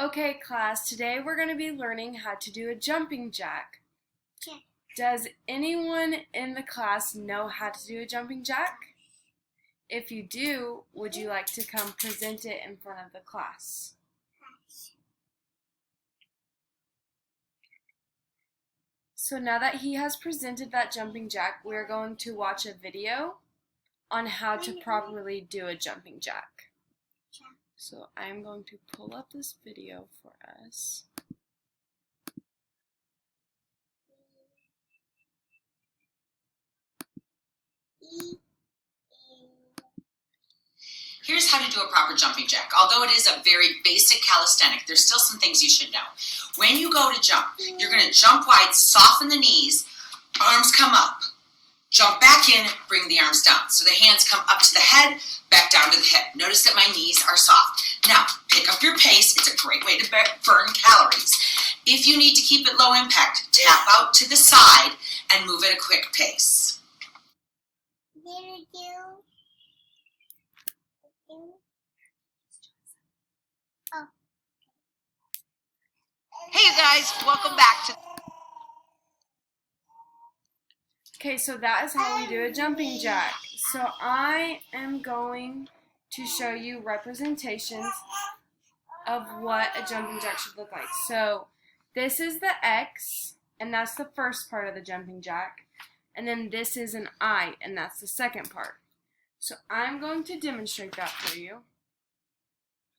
Okay, class, today we're going to be learning how to do a jumping jack. Yeah. Does anyone in the class know how to do a jumping jack? If you do, would you like to come present it in front of the class? So now that he has presented that jumping jack, we're going to watch a video on how to properly do a jumping jack. So I'm going to pull up this video for us. Here's how to do a proper jumping jack. Although it is a very basic calisthenic, there's still some things you should know. When you go to jump, you're going to jump wide, soften the knees, arms come up. Jump back in, bring the arms down. So the hands come up to the head, back down to the hip. Notice that my knees are soft. Now, pick up your pace. It's a great way to burn calories. If you need to keep it low impact, tap out to the side and move at a quick pace. Hey you guys, welcome back to... Okay, so that is how we do a jumping jack. So I am going to show you representations of what a jumping jack should look like. So this is the X, and that's the first part of the jumping jack. And then this is an I, and that's the second part. So I'm going to demonstrate that for you.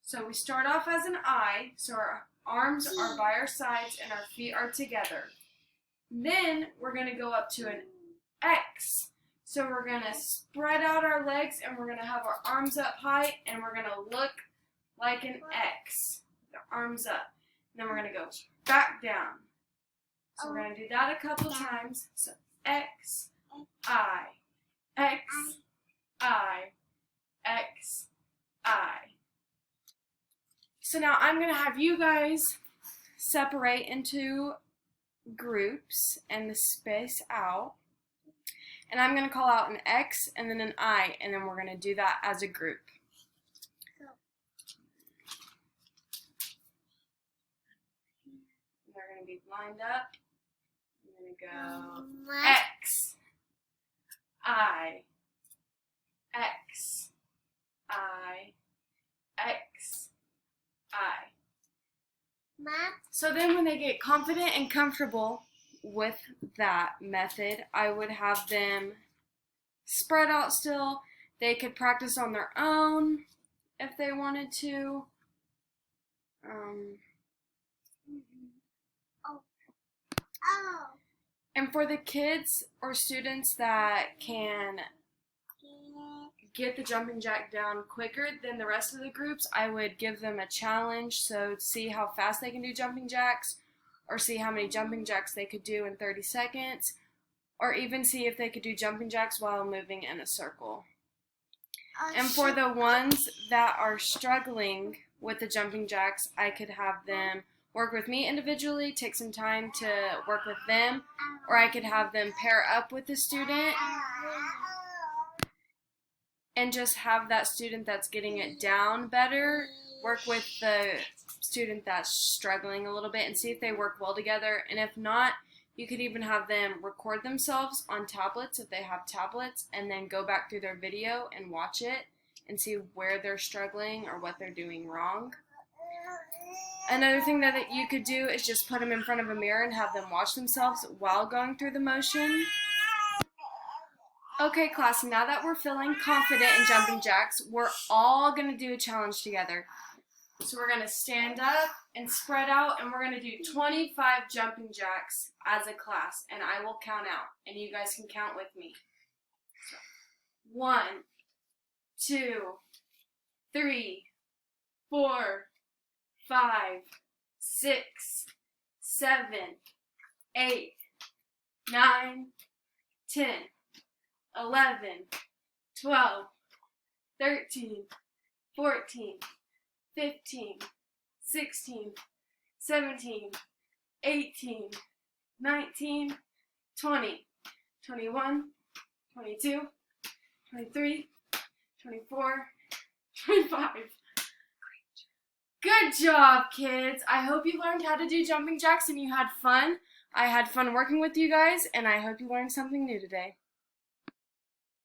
So we start off as an I, so our arms are by our sides and our feet are together. Then we're going to go up to an X. So we're going to spread out our legs and we're going to have our arms up high and we're going to look like an X. The arms up. And then we're going to go back down. So we're going to do that a couple times. So X, I, X, I, X, I. So now I'm going to have you guys separate into groups and the space out. And I'm going to call out an X and then an I, and then we're going to do that as a group. They're going to be lined up. I'm going to go X, I, X, I, X, I. So then when they get confident and comfortable with that method, I would have them spread out still. They could practice on their own if they wanted to. And for the kids or students that can get the jumping jack down quicker than the rest of the groups, I would give them a challenge. So see how fast they can do jumping jacks, or see how many jumping jacks they could do in 30 seconds, or even see if they could do jumping jacks while moving in a circle. And for the ones that are struggling with the jumping jacks, I could have them work with me individually, take some time to work with them, or I could have them pair up with the student and just have that student that's getting it down better work with the student that's struggling a little bit and see if they work well together. And if not, you could even have them record themselves on tablets if they have tablets and then go back through their video and watch it and see where they're struggling or what they're doing wrong. Another thing that you could do is just put them in front of a mirror and have them watch themselves while going through the motion. Okay, class, now that we're feeling confident in jumping jacks, we're all going to do a challenge together. So we're going to stand up and spread out, and we're going to do 25 jumping jacks as a class, and I will count out, and you guys can count with me. So, 1, 2, 3, 4, 5, 6, 7, 8, 9, 10. 11, 12, 13, 14, 15, 16, 17, 18, 19, 20, 21, 22, 23, 24, 25. Good job, kids. I hope you learned how to do jumping jacks and you had fun. I had fun working with you guys, and I hope you learned something new today.